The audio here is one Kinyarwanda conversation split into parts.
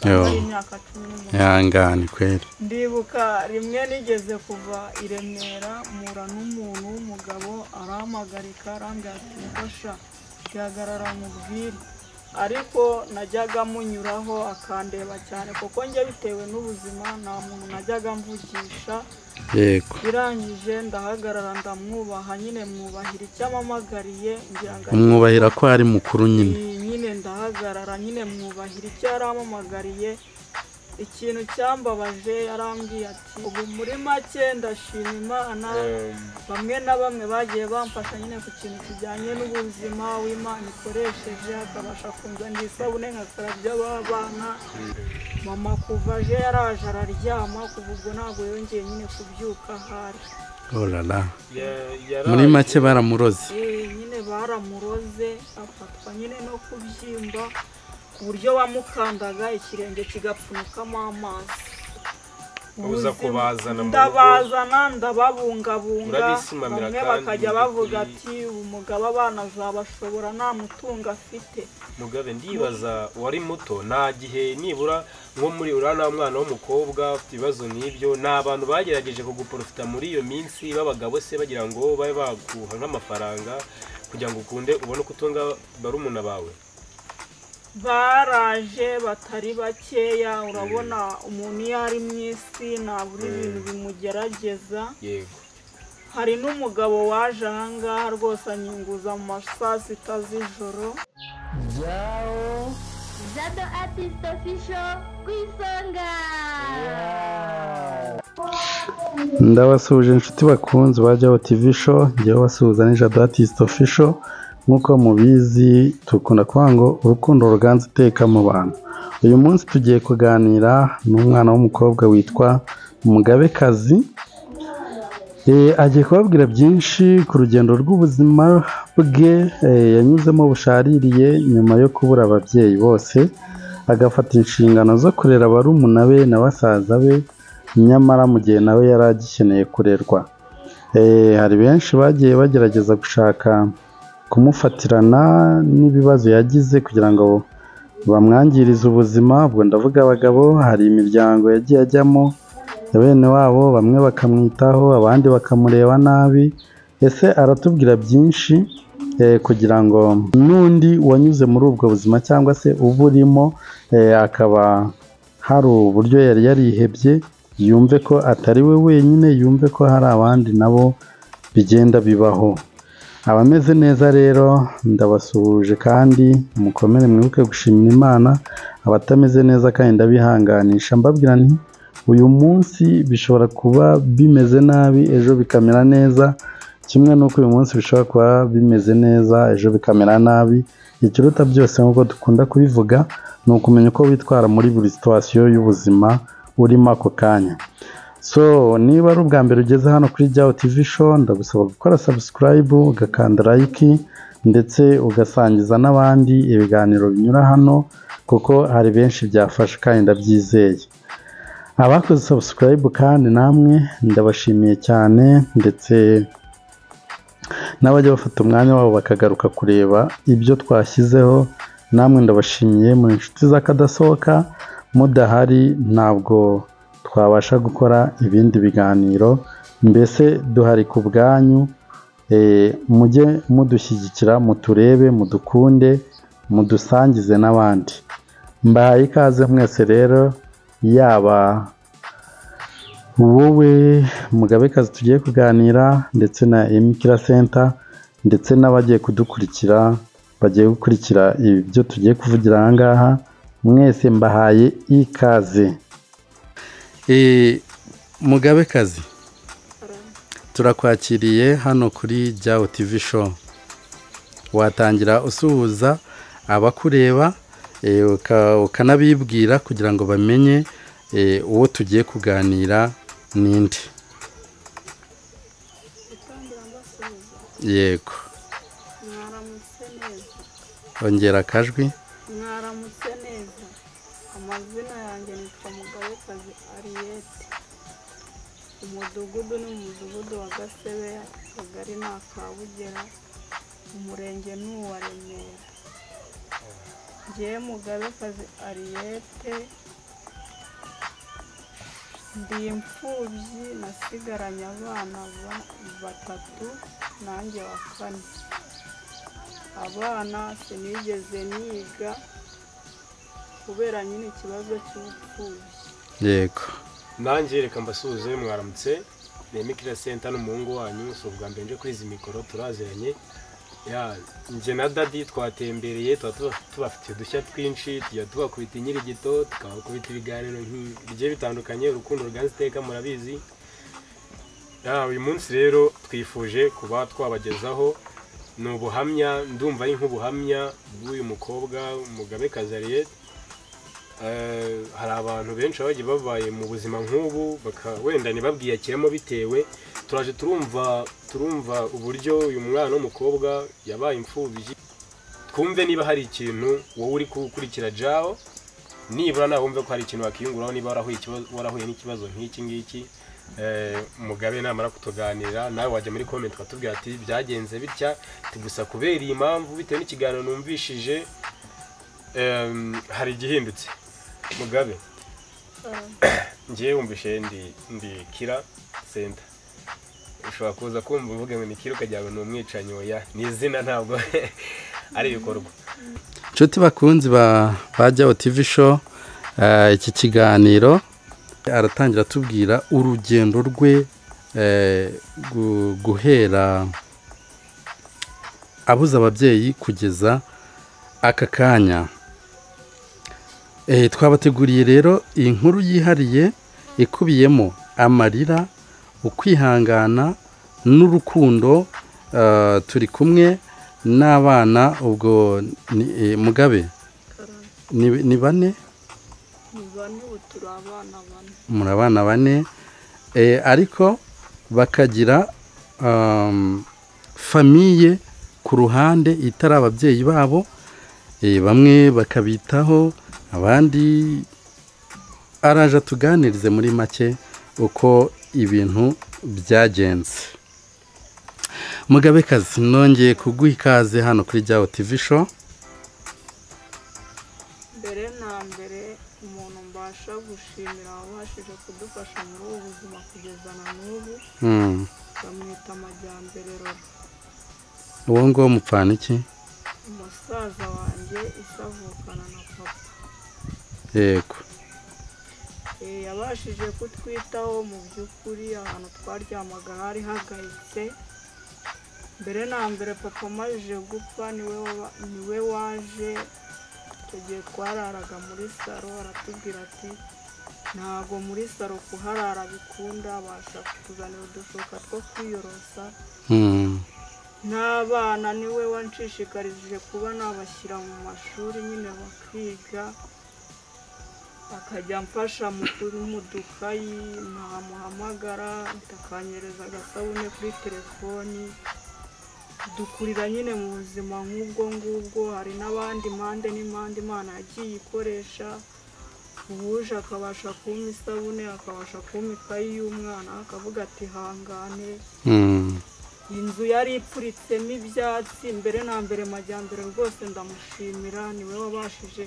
ari imyaka 18 yangani kweli ndibuka rimwe nigeze kuva i Remera mura n'umuntu w'umugabo aramagarika arambwira ati ndasha gihagarara mubwire ariko najyaga munyuraho akandeba cyane kuko nge bitewe n'ubuzima nta muntu najyaga mvugisha yego birangije ndahagarara ndamwubaha nyine mwubahira icyamamagariye ngira ngo umwubahira ko ari mukuru nyine ndahagarara nyine mwubahira icyo yaramamagariye ikintu cyambabaje yarambwiye ati ubu muri make ndashima Imana bamwe na bamwe bagiye bamfasha nyine ku kintu kijyanye n'ubuzima w'Imana ikoresheje akabasha kunzanira isabune nkakarabya abana mama kuvaje yaraje araryama kuva ubwo ntabwo yongeye nyine kubyuka hari olala muri make baramuroze nyine baramuroze afatwa nyine no kubyimba uburyo bamukandaga ikirenge kigapfunukamo amazi uza kubazana ndabazana ndababungabunga bamwe bakajya bavuga ati umugabo abana azabashobora nta mutungo afite Mugabe ndibaza wari muto nta gihe nibura nko muri urana umwana w'umukobwa ufite ibibazo n'ibyo n'abantu bagerageje kuguprofita muri iyo minsi babagabo se bagira ngo babe baguha nk'amafaranga kugira ngo ukunde ubone kutunga barumuna bawe baraje batari bakeya urabona umuntu yari mwisi naburi ibintu bimugerageza yego hari n'umugabo waje ahangaha rwose anyinguza mu masaa 6 z'ijoro Jado Artist Official kwisonga ndabasuje inshuti bakunze bajyaho TV show ngiye basuhuza ni Jado Artist Official nkuko mubizi tukunda kuvuga ngo urukundo ruganze iteka mu bantu uyu munsi tugiye kuganira n'umwana w'umukobwa witwa Mugabekazi agiye kubabwira byinshi ku rugendo rw'ubuzima bwe yanyuzemo bushaririye nyuma yo kubura ababyeyi bose agafata inshingano zo kurera barumuna be na basaza be nyamara mu gihe nawe yari agikeneye kurerwa hari benshi bagiye bagerageza gushaka kumufatirana n'ibibazo yagize kugira ngo bamwangirize ubuzima ubwo ndavuga abagabo hari imiryango yagiye ajyamo bene wabo bamwe bakamwitaho abandi bakamureba nabi ese aratubwira byinshi kugira ngo n'undi wanyuze muri ubwo buzima cyangwa se uburimo akaba hari uburyo yari yarihebye yumve ko atari we wenyine yumve ko hari abandi nabo bigenda bibaho abameze neza rero ndabasuhuje kandi mukomere mwibuke gushimira Imana abatameze neza kandi ndabihanganisha mbabwira nti uyu munsi bishobora kuba bimeze nabi ejo bikamera neza kimwe nuko uyu munsi bishobora kuba bimeze neza ejo bikamera nabi ikiruta byose nk'uko dukunda kubivuga ni ukumenya uko witwara muri buri situation y'ubuzima urimo ako kanya so niba ari ubwa mbere ugeze hano kuri Jao TV show ndagusaba gukora subscribe ugakanda like ndetse ugasangiza n'abandi ibiganiro binyura hano kuko hari benshi byafasha kandi ndabyizeye abakoze subscribe kandi namwe ndabashimiye cyane ndetse n'abajya bafata umwanya wabo bakagaruka kureba ibyo twashyizeho namwe ndabashimiye muri inshuti z'akadasohoka mudahari ntabwo twabasha gukora ibindi biganiro mbese duhari ku bwanyu mujye mudushyigikira muturebe mudukunde mudusangize n'abandi mbahaye ikaze mwese rero yaba wowe Mugabekazi tugiye kuganira ndetse na Emikira Center ndetse n'abagiye kudukurikira bagiye gukurikira ibyo tugiye kuvugira aha ngaha mwese mbahaye ikaze Mugabekazi turakwakiriye hano kuri Jao TV show watangira usuhuza abakureba ukanabibwira kugira ngo bamenye uwo tugiye kuganira ninde yego mwaramutse neza ongera akajwi mwaramutse neza amazina yanjye nitwa Mugabekazi Ariete umudugudu ni umudugudu wa Gasebe akagari ni Akabugera umurenge ni uwa Remera ngiye Mugabekazi Ariete ndi imfubyi nasigaranye abana batatu nanjye wa kane. Abana sinigeze niga kubera nyine ikibazo cy'ubupfubyi. yego nanjye reka mbasuhuze mwaramutse Nemikira Center n'umuhungu wanyu so bwa mbere nje kuri izi mikoro turaziranye ya nje na Daddy twatembereye tubafite udushya twinshi tujya tubakubita inyirigito tukabakubita ibiganiro bigiye bitandukanye urukundo ruganze iteka murabizi. Ya uyu munsi rero twifuje kuba twabagezaho n'ubuhamya ndumva ari nk'ubuhamya bw'uyu mukobwa Mugabekazi Ariete. Hari abantu benshi bagiye babaye mu buzima nk'ubu wenda ntibabwiyakiremo bitewe turaje turumva uburyo uyu mwana w'umukobwa yabaye imfubyi. Twumve niba hari ikintu wowe uri gukurikira Jao nibura nawe wumve ko hari ikintu wakiyunguraho niba warahuye n'ikibazo nk'iki ngiki. Mugabe namara kutuganira nawe wajya muri comment ukatubwira ati byagenze bitya gusa kubera iyi mpamvu bitewe n'ikiganiro numvishije hari igihindutse. Mugabe ngiye wumvishe ndi Kira Center ushobora kuza kumva uvuga ngo ni Kira ukagira ngo ni umwicanyi oya ni izina ntabwo ari ibikorwa. inshuti bakunzi ba Jao TV show iki kiganiro aratangira tubwira urugendo rwe guhera abuza ababyeyi kugeza aka kanya. Twabateguriye rero iyi nkuru yihariye ikubiyemo amarira ukwihangana n'urukundo. Turi kumwe n'abana ubwo Mugabe ni bane muri abana bane ariko bakagira famiye ku ruhande itari ababyeyi babo. Bamwe bakabitaho abandi araje tuganirize muri make uko ibintu byagenze. Mugabekazi nongeye kuguha ikaze hano kuri Jao TV show. Mbere na mbere umuntu mbasha gushimira wabashije kudufasha muri ubu buzima kugeza na n'ubu bamwita Amajyambere Rora. Uwo ngo mupfana iki? Umusaza wanjye isavukana na papa. Yego yabashije kutwitaho mu by'ukuri ahantu twaryamaga hari hagayitse. Mbere na mbere papa amajije gupfa niwe waje tugiye twararaga muri saro aratubwira ati ntago muri saro kuharara bikunda abasha kutuzanira udushoka two kwiyorosa. N'abana niwe wanshishikarije kuba nabashyira mu mashuri nyine bakiga akajya mfasha mu dukayi ntamuhamagara akanyereza agasabune kuri telefoni dukurira nyine mu buzima nk'ubwo ngubwo. Hari n'abandi impande n'impande Imana yagiye ikoresha ubuje akabasha kumpa isabune akabasha kumpa ikayi y'umwana akavuga ati hangane. Inzu yari ipfuritsemo ibyatsi. Mbere na mbere Majyambere rwose ndamushimira niwe wabashije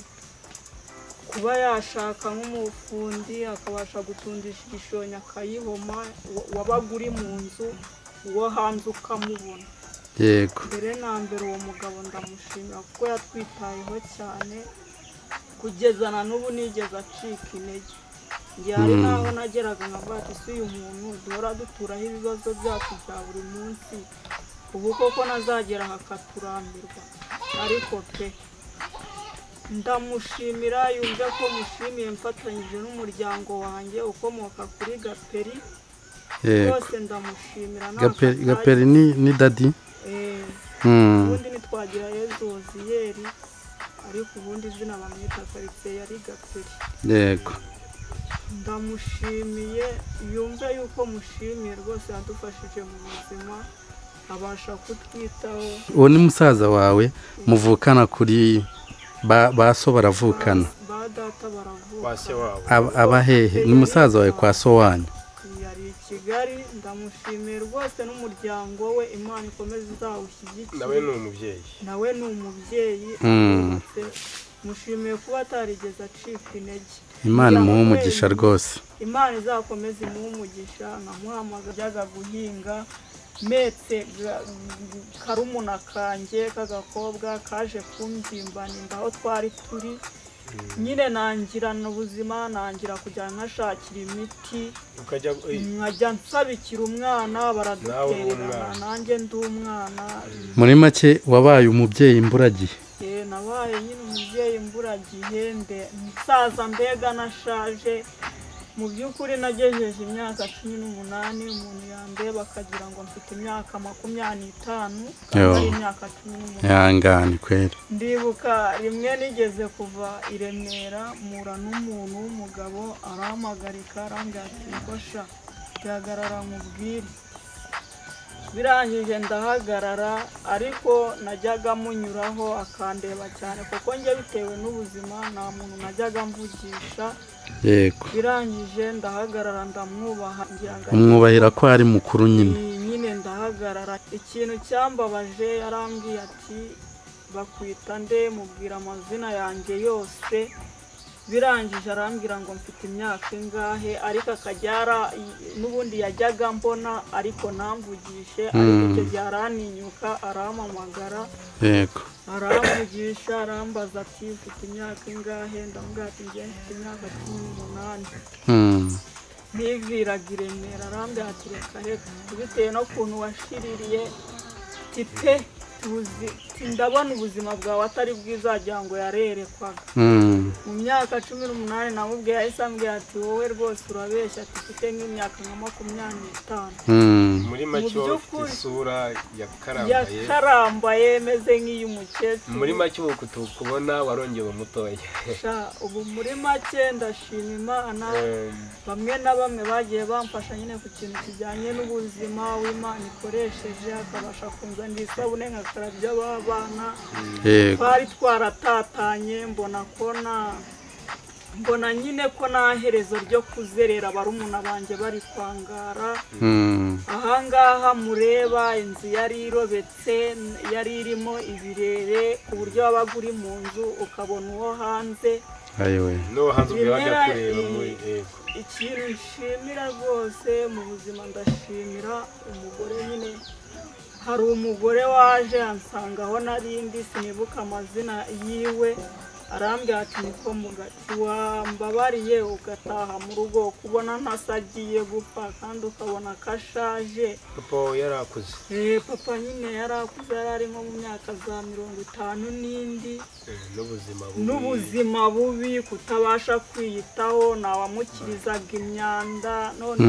kuba yashaka nk'umufundi akabasha gutundisha igishonyi akayihoma wabaga uri mu nzu uwo hanze ukamubona. Yego mbere na mbere uwo mugabo ndamushimira kuko yatwitayeho cyane kugeza na n'ubu nigeze acika intege. Hari naho nageraga nkavuga ati si uyu muntu duhora duturaho ibibazo byacu bya buri munsi ubu koko nazagera hakaturambirwa. Ariko pe ndamushimira yumve ko mushimiye mfatanyije n'umuryango wanjye ukomoka kuri Gaperi. Rwose ndamushimira. Gaperi ni Daddy. Ubundi nitwagira Yezu Oziyeri ariko ubundi izina bamwita Karitsiye yari Gaperi. Yego ndamushimiye yumve yuko mushimiye rwose yadufashije mu buzima abasha kutwitaho. Uwo ni musaza wawe muvukana kuri baso baravukana? Ba data baravukana. Abahehe ni musaza wawe kwa so wanyu? Yari i Kigali. Ndamushimiye rwose n'umuryango we Imana ikomeze izawushyigikire. Nawe ni umubyeyi. Nawe ni umubyeyi mushimiye kuba atarigeze acika intege. Imana imuhe umugisha rwose. Imana izakomeza imuhe umugisha. Nkamuhamagara ajyaga guhinga metse karumuna kanjye k'agakobwa kaje kumbyimba nimba aho twari turi nyine nangirana ubuzima nangira kujya nkashakira imiti nkajya nsabikira umwana baradutererana nanjye ndi umwana. Muri make wabaye umubyeyi imburagihe. Nabaye nyine umubyeyi imburagihe nsaza mbega nashaje. Mu by'ukuri nagejeje imyaka 18 umuntu yandeba akagira ngo mfite imyaka 25 ari imyaka 18. Yangane kweri. Ndibuka rimwe nigeze kuva i Remera mura n'umuntu w'umugabo arampagarika arambwira ati ngosha byagarara nkubwire. Birangije ndahagarara ariko najyaga munyuraho akandeba cyane kuko njye bitewe n'ubuzima nta muntu najyaga mvugisha. Yego. Birangije ndahagarara ndamwubaha umwubahira ko ari mukuru nyine ndahagarara. Ikintu cyambabaje yarambwiye ati bakwita nde mubwira amazina yanjye yose. Birangije arambwira ngo mfite imyaka ingahe ariko akajyara n'ubundi yajyaga mbona ariko ntamvugishe ariko icyo byaraninyuka arampamagara. Yego. Aramvugisha arambaza ati ufite imyaka ingahe ndamubwira ati njye mfite imyaka 18. Niviraga i Remera arambwira ati reka reka bitewe no kuntu washiririye tipe ndabona ubuzima bwawe atari bwizajya ngo yarerekwaga. Mu myaka 18 namubwiye yahise ambwira ati wowe rwose urabeshya ati ufite nk'imyaka nka 25. Muri make isura yakarambaye meze nk'iy'umukecuru. muri make ubu tukubona warongeye mutoya. Ubu muri make ndashima Imana bamwe na bamwe bagiye bamfasha nyine ku kintu kijyanye n'ubuzima w'Imana ikoresheje akabasha kunzanira isabune nkakarabya abana. Twari twaratatanye mbona nyine ko naherezo ryo kuzerera barumuna banjye bari kwangara. Ahangaha mureba inzu yari irobetse yari irimo ibirere ku buryo wabaga uri mu nzu ukabona uwo hanze. No hanze ubwajya kureba muri ikintu nshimira rwose mu buzima ndashimira umugore nyine. Hari umugore waje ansanga aho narindi sinibuka amazina yiwe arambwira ati niko mugati wambabariye ugataha mu rugo kubona ntasagiye gupfa kandi ukabona kashaje. Papa yarakuze. Papa nyine yarakuze yari nko mu myaka za 50 n'indi. N'ubuzima bubi kutabasha kwiyitaho nawamukirizaga imyanda none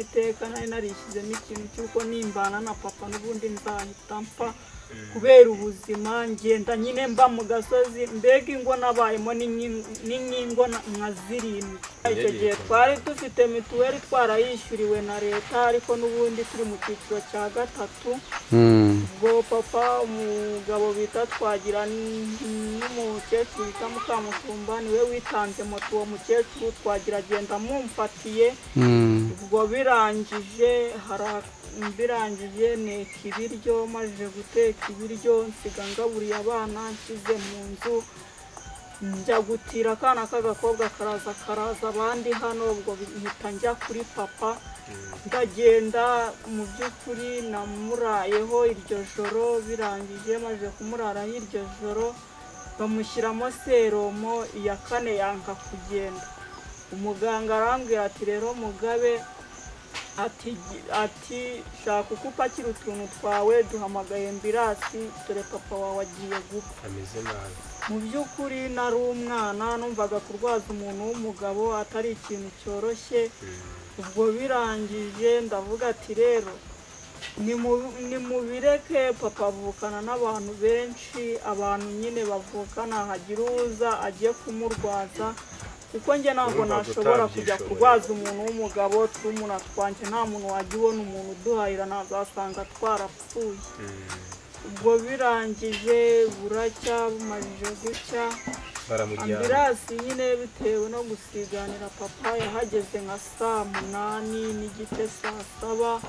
iteka nari narishyizemo ikintu cy'uko nimbana na papa n'ubundi nzahita mpfa kubera ubuzima ngenda nyine mba mu gasozi mbega ingo nabayemo n'inkingo nka 7. Icyo gihe twari dufite mituweli twarayishyuriwe na leta ariko n'ubundi turi mu cyiciro cya 3. Ubwo papa umugabo bita Twagira n'umukecuru bita Mukamusumba niwe witanze moto uwo mukecuru Twagira agenda mumfatiye. Ubwo birangije neka ibiryo maze guteka ibiryo nsiga ngaburiye abana nshyize mu nzu njya gutira akana k'agakobwa karaza abandi hano. Ubwo mpita njya kuri papa ndagenda mu by'ukuri namurayeho iryo joro. Birangije maze kumuraraho iryo joro bamushyiramo seromo iya 4 yanga kugenda. Umuganga arambwira ati rero Mugabe ati shaka uko upakira utuntu twawe duhamagaye ambirasi dore papa wawe agiye gupfa. Ameze nabi. Mu by'ukuri nari umwana numvaga kurwaza umuntu w'umugabo atari ikintu cyoroshye. Ubwo birangije ndavuga ati rero ni mubireke papa avukana n'abantu benshi abantu nyine bavukana hagira uza agiye kumurwaza kuko njye ntabwo nashobora kujya kurwaza umuntu w'umugabo turumuna twanjye nta muntu wajya ubona umuntu uduhahira nazasanga twarapfuye. Ubwo birangije buracya bumajije gucya ambirasi nyine bitewe no gusiganira papa yahageze nka 8:30 n'igice 7.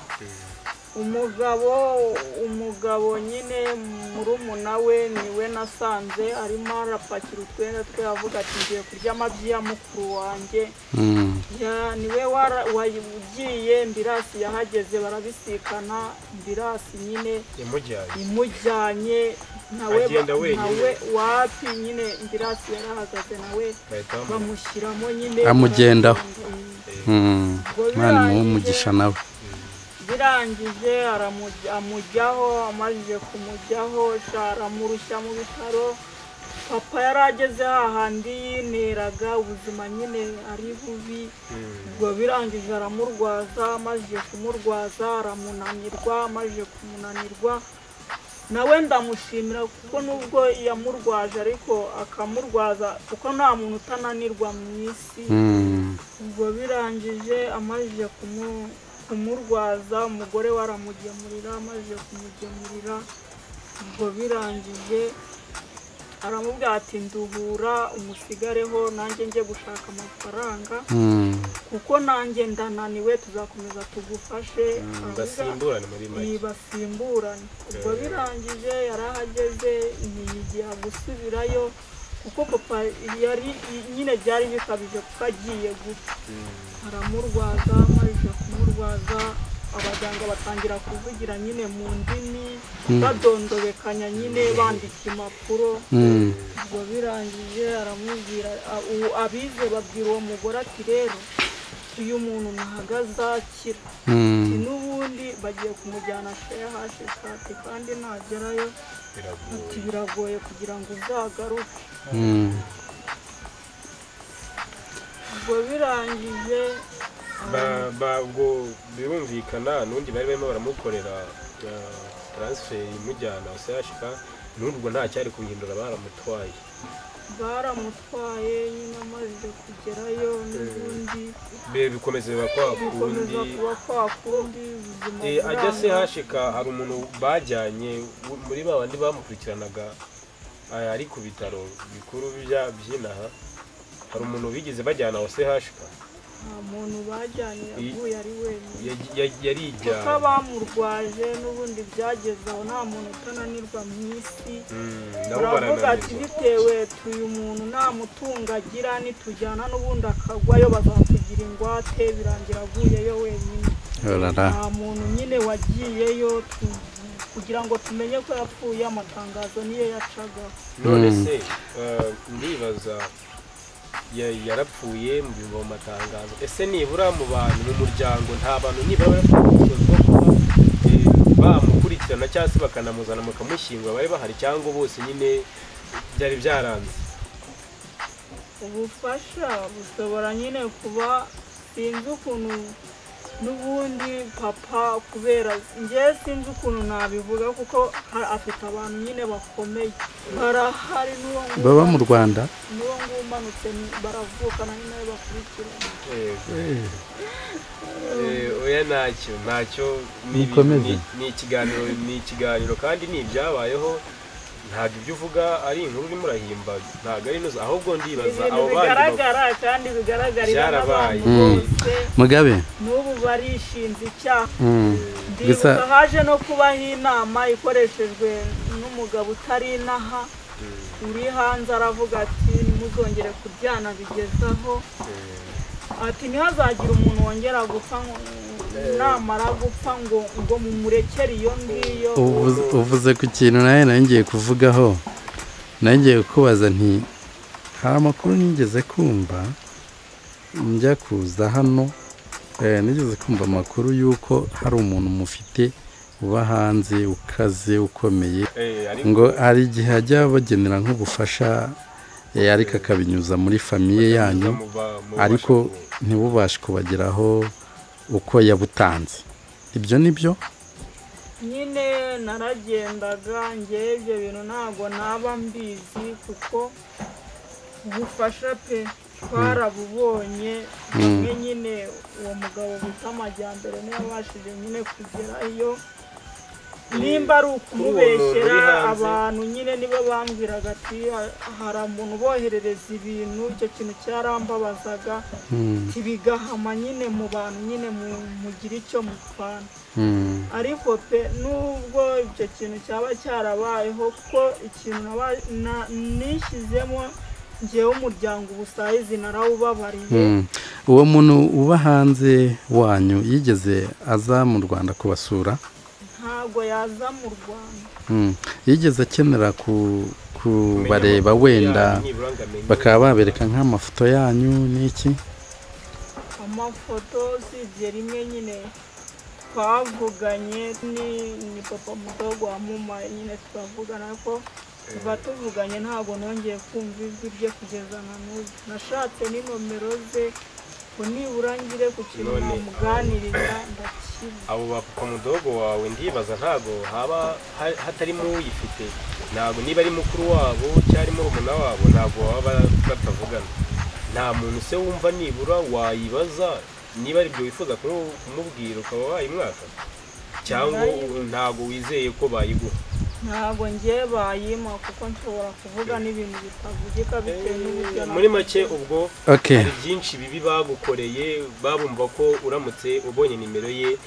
umugabo nyine murumuna we niwe nasanze arimo arapakira utwenda twe avuga ati ngiye kurya amabyi ya mukuru wanjye niwe ugiye mbirasi yahageze barabisikana mbirasi nyine imujyanye nawe wapi nyine mbirasi yarahagaze nawe bamushyiramo nyine amugendaho mwana umugisha nawe birangije amujyaho amajije kumujyaho aramurushya mu bitaro papa yarageze hahandi yineraga ubuzima nyine ari bubi ubwo birangije aramurwaza amajije kumurwaza aramunanirwa amajije kumunanirwa nawe ndamushimira kuko nubwo yamurwaje ariko akamurwaza kuko nta muntu utananirwa mu isi ubwo birangije amajije kumurwaza umugore we aramugemurira amaze kumugemurira ubwo birangije aramubwira ati nduhura umusigareho nanjye njye gushaka amafaranga kuko nanjye ndananiwe tuzakomeza tugufashe basimburane ubwo birangije yarahageze ntiyigiye gusubirayo kuko papa yari nyine byari bikabije kuko agiye gupfa aramurwaza amaze kumurwaza abaganga batangira kuvugira nyine mu ndimi badondobekanya nyine bandika impapuro ubwo birangije aramubwira abize babwira uwo mugore ati rero uyu muntu ntahagaze akira n'ubundi bagiye kumujyana CHK kandi nagerayo ati biragoye kugira ngo uzagaruke ubwo birangije ubwo birumvikana n'undi bari barimo baramukorera transfer imujyana CHK n'ubwo nta cyari kuhindura baramutwaye nyine amaze kugerayo n'ubundi bikomeza kwa kundi ajya CHK hari umuntu bajyanye muri babandi bamukurikiranaga ari ku bitaro bikuru by'inaha hari umuntu bigeze bajyana wa CHK nta muntu bajyanye yaguye ari wenyine yarijyanye kuko bamurwaje n'ubundi byageze aho nta muntu utananirwa mu isi baravuga ati bitewe uyu muntu nta mutungo agira nitujyana n'ubundi akagwayo bazatugira ingwate birangira aguyeyo wenyine nta muntu nyine wagiyeyo kugira ngo tumenye ko yapfuye amatangazo niyo yacagaho none se ndibaza yarapfuye mu bimbo mu matangazo ese nibura mu bantu mu muryango nta bantu nibura bamukurikirana cyangwa se bakanamuzana mukamushyingura bari bahari cyangwa bose nyine byari byaranze ubufasha bushobora nyine kuba sinzi ukuntu n'ubundi papa kubera njye sinzi ukuntu nabivuga kuko afite abantu nyine bakomeye barahari n'uwo baba mu Rwanda n'uwo ngumanutse baravukana nyine bakurikirana oya ntacyo ni ikiganiro kandi ni ibyabayeho ntabwo ibyo uvuga ari inkuru urimo urahimba ntabwo ari inoze ahubwo ndibaza abo bandi bigaragara kandi bigaragarira n'abantu bose Mugabe n'ubu barishinze icyaha ndibuka haje no kubaho inama ikoreshejwe n'umugabo utari inaha uri hanze aravuga ati nimuzongere kuryana bigezaho ati ntihazagire umuntu wongera gupfa namara gupfa ngo mumurekere iyo ngiyo uvuze ku kintu nawe ngiye kuvugaho ngiye kubaza nti hari amakuru nigeze kumva njya kuza hano nigeze kumva amakuru y'uko hari umuntu mufite uba hanze ukaze ukomeye ngo hari igihe ajya bagenera nk'ubufasha ariko akabinyuza muri famiye yanyu ariko ntibubashe kubageraho uko yabutanze ibyo nibyo nyine naragendaga ngewe ibyo bintu ntabwo naba mbizi kuko ubufasha pe twarabubonye bamwe nyine uwo mugabo bita Amajyambere niyo yabashije nyine kugerayo nimba ari ukumubeshyera abantu nyine nibo bambwiraga ati hari umuntu boherereza ibintu icyo kintu cyarambabazaga kibigahama nyine mu bantu nyine mugira icyo mupfana ariko pe nubwo icyo kintu cyaba cyarabayeho ko ikintu nishyizemo ngewe umuryango ubusayizi narawubabariye. Uwo muntu uba hanze wanyu yigeze aza mu Rwanda kubasura? Ntabwo yaza mu Rwanda. Yigeze akenera kubareba wenda bakaba babereka nk'amafoto yanyu n'iki? Amafoto sibye rimwe nyine twavuganye ni papa mudogo wa mama nyine twavugana ko tuba tuvuganye ntabwo nongeye kumva ijwi rye kugeza na n'ubu. Nashatse n'inomero ze ngo nibura ngire ku kintu namuganiriza ndakira. Abo ba papa mudogo wawe ndibaza ntabwo haba hatarimo uyifite, ntabwo niba ari mukuru wabo cyari murumuna wabo ntabwo baba batavugana. Nta muntu se wumva nibura wayibaza niba ari byo wifuza kumubwira ukaba wayimwaka, cyangwa ntabwo wizeye ko bayiguha? Ntabwo ngiye bayima kuko nshobora kuvuga n'ibintu bitavugika bitewe n'uburyo muri make ubwo hari byinshi bibi bagukoreye babumva ko uramutse ubonye nimero ye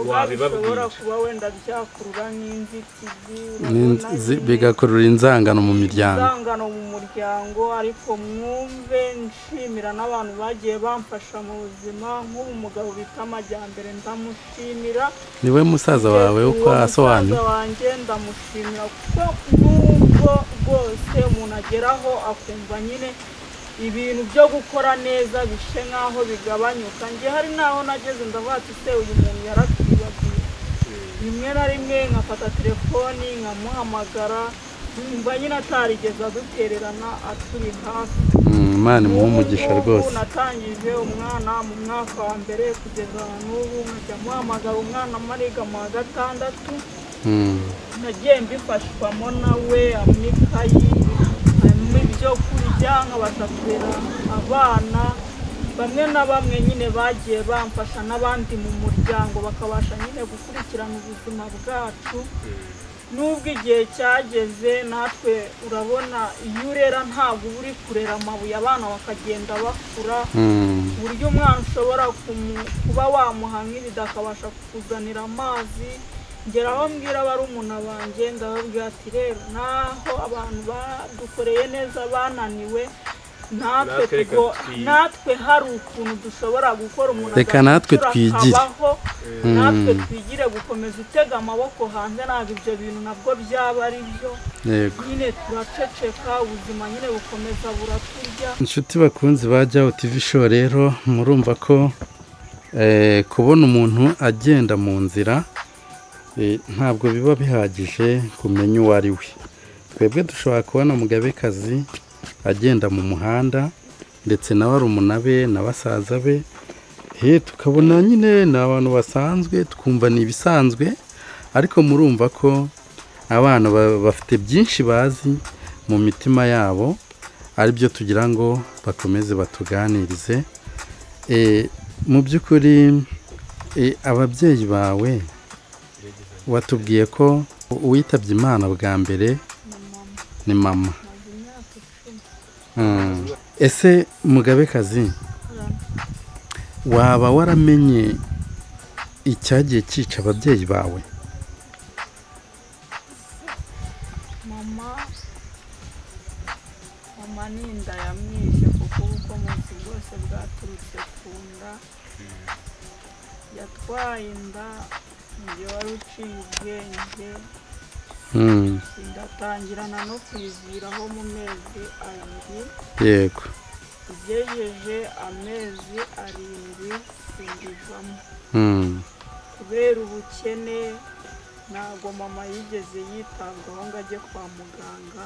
wabibabwira. Kuba wenda byakurura n'inzitizi bigakurura inzangano mu muryango ariko mwumve nshimira n'abantu bagiye bamfasha mu buzima nk'ubu umugabo bita Amajyambere ndamushimira. Niwe musaza wawe uko asobanura? Musaza wanjye ndamushimira kuko nubwo rwose umuntu ageraho akumva nyine ibintu byo gukora neza bishe nk'aho bigabanyuka. Njye hari naho nageze ndavuga ati se uyu muntu yaratwibagiwe. Rimwe na rimwe nkafata telefoni nkamuhamagara numva nyine atarigeze adutererana aturi hafi. Imana imuhe umugisha rwose. Natangije umwana mu mwaka wa mbere kugeza n'ubu nkajya muhamagara umwana mariga mu wa gatandatu. Nagiye mbifashwamo nawe amikayi ibyo kurya nkabasha kurera abana bamwe na bamwe nyine bagiye bamfasha n'abandi mu muryango bakabasha nyine gukurikirana ubuzima bwacu. Nubwo igihe cyageze natwe urabona iyo urera ntabwo uri kurera amabuye abana bakagenda bakura uburyo umwana ushobora kuba wamuha nk'ibida akabasha kukuzanira amazi. Ngeraho mbwira barumuna banjye ndababwira ati rero naho abantu badukoreye neza bananiwe natwe hari ukuntu dushobora gukora umuntu reka natwe twigire natwe twigire gukomeza utega amaboko hanze ntabwo ibyo bintu nabwo byaba ari byo nyine turaceceka ubuzima nyine bukomeza buraturya. Inshuti bakunzi bajya TV show rero murumva ko kubona umuntu agenda mu nzira ntabwo biba bihagije kumenya uwo ari we. Twebwe dushobora kubona Mugabekazi agenda mu muhanda ndetse na barumuna be na basaza be tukabona nyine ni abantu basanzwe twumva ni ibisanzwe, ariko murumva ko abana bafite byinshi bazi mu mitima yabo, aribyo tugira ngo bakomeze batuganirize. Mu by'ukuri ababyeyi bawe watubwiye ko uwitabye Imana bwa mbere ni mama. Ese Mugabekazi waba waramenye icyagiye cyica ababyeyi bawe? Mama ni inda yamwishe kuko ubukomozi bwose bwaturutse ku nda. Yatwaye inda njye wari uciye ubwenge ndatangirana no kwiziraho mu mezi 2. Yego. Ugejeje amezi 7 sindivamo kubera ubukene. Ntabwo mama yigeze yitabwaho ngo ajye kwa muganga.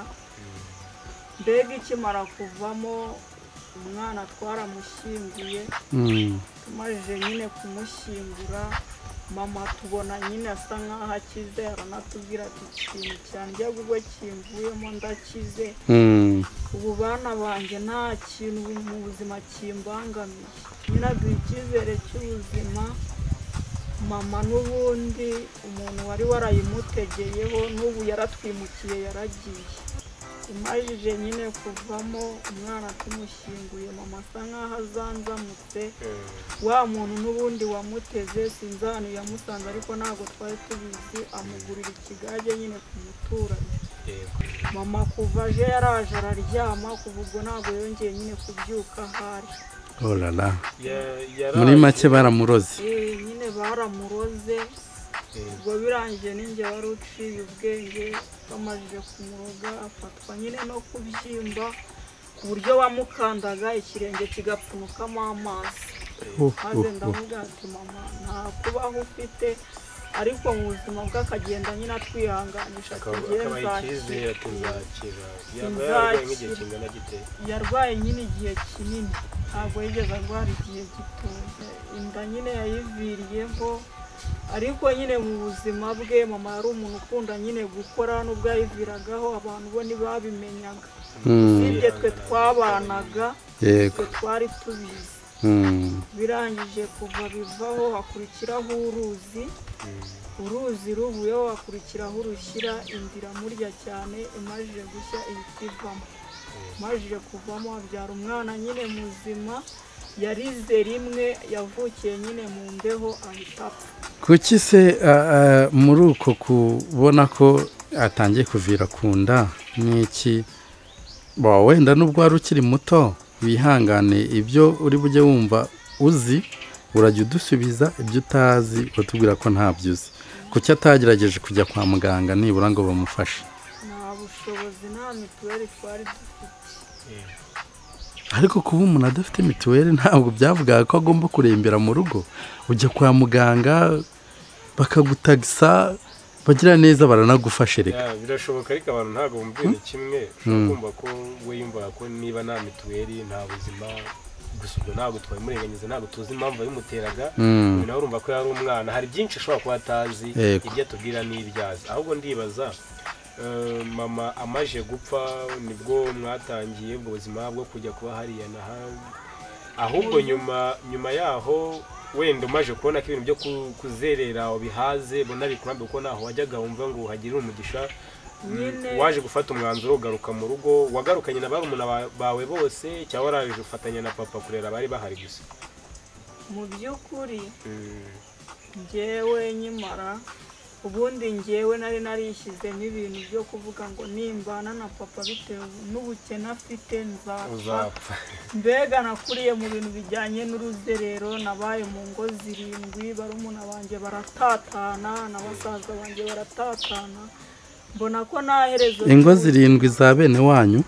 Mbega ikimara kuvamo umwana twaramushyinguye. Tumaze nyine kumushyingura mama tubona nyine asa nkaho akize, aranatubwira ati ikintu cyanjye ubwo kimvuyemo ndakize. Ubu bana banjye nta kintu mu buzima kimbangamiye. Nyine aduha icyizere cy'ubuzima mama n'ubundi umuntu wari warayimutegeyeho n'ubu yaratwimukiye yaragiye imajije nyine kuvamo umwana tumushyinguye mama asa nk'aho azanzamutse wa muntu n'ubundi wamuteze sinzi ahantu yamusanze ariko ntabwo twari tubizi amugurira ikigage nyine ku muturanyi mama kuva aje yaraje araryama kuva ubwo ntabwo yongeye nyine kubyuka ahari olala muri make baramuroze nyine baramuroze ubwo birangiye ninjye wari uciye ubwenge bamajije kumuroga afatwa nyine no kubyimba ku buryo wamukandaga ikirenge kigapfunukamo amazi maze ndavuga ati mama nta kubaho ufite ariko mu buzima bwe akagenda nyine atwihanganisha yarwaye nyine igihe kinini ntabwo yigeze arwara igihe gitoya inda nyine yayiviriyeho ariko nyine mu buzima bwe mama yari umuntu ukunda nyine gukora n'ubwo yayiviragaho abantu bo ntibabimenyaga usibye twe twabanaga twe twari tubizi birangije kuva bivaho hakurikiraho uruzi ruvuyeho hakurikiraho urushyira indira murya cyane imajije gushya ihita ivamo imajije kuvamo abyara umwana nyine muzima yarize rimwe yavukiye nyine mu mbeho ahita apfa kuki se muri uko kubona ko atangiye kuvira ku nda n'iki wenda n'ubwo wari ukiri muto wihangane ibyo uri bujye wumva uzi urajya udusubiza ibyo utazi utubwira ko ntabyo uzi kuki atagerageje kujya kwa muganga nibura ngo bamufashe nta bushobozi nta mituweli twari dufite ariko kuba umuntu adafite mituweli ntabwo byavugaga ko agomba kurembera mu rugo ujya kwa muganga bakagutagisa bagira neza baranagufashe reka birashoboka ariko abantu ntabwo bumvira kimwe kumva ko we yumvaga ko niba nta mituweli nta buzima gusa ubwo ntabwo twabimurenganyiza ntabwo tuzi impamvu yabimuteraga nawe urumva ko yari umwana hari byinshi ashobora kuba atazi ibyo atubwira n'ibyazi ahubwo ndibaza mama amaje gupfa nibwo mwatangiye ubwo buzima bwo kujya kuba hariya na hano ahubwo nyuma yaho wenda umaje kubona ko ibintu byo kuzerera bihaze bona bikurambe kuko naho wajyaga wumva ngo uhagire umugisha waje gufata umwanzuro ugaruka mu rugo wagarukanye na barumuna bawe bose cyangwa waraje ufatanya na papa kurera bari bahari gusa mu by'ukuri njyewe nyimara ubundi njyewe nari narishyizemo ibintu byo kuvuga ngo nimbana na papa bitewe n'ubukene afite nzapfa mbega nakuriye mu bintu bijyanye n'uruzerero nabaye mu ngo 7 barumuna banjye baratatana na basaza banjye baratatana mbona ko naherezo ingo 7 za bene wanyu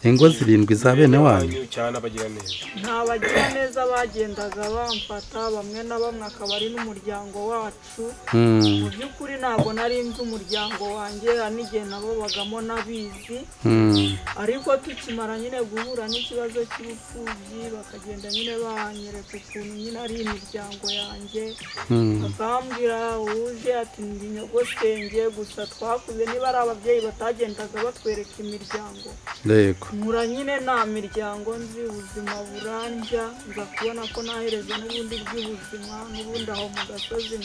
ingo 7 za bene wanyu cyane abagira neza nta bagira neza bagendaga bamfata bamwe na bamwe akaba ari n'umuryango wacu mu by'ukuri ntabwo nari nzi umuryango wanjye n'igihe nabo bagamo nabizi ariko tukimara nyine guhura n'ikibazo cy'ubupfubyi bakagenda nyine banyereka ukuntu nyine ari imiryango yanjye bakambwira uje ati ndi nyogosenge gusa twakuze niba ari ababyeyi batagendaga batwereka imiryango nkura nyine nta miryango nzi ubuzima burandya nza kubona ko nahereza n'ubundi bw'ubuzima n'ubundi aho mu gasozi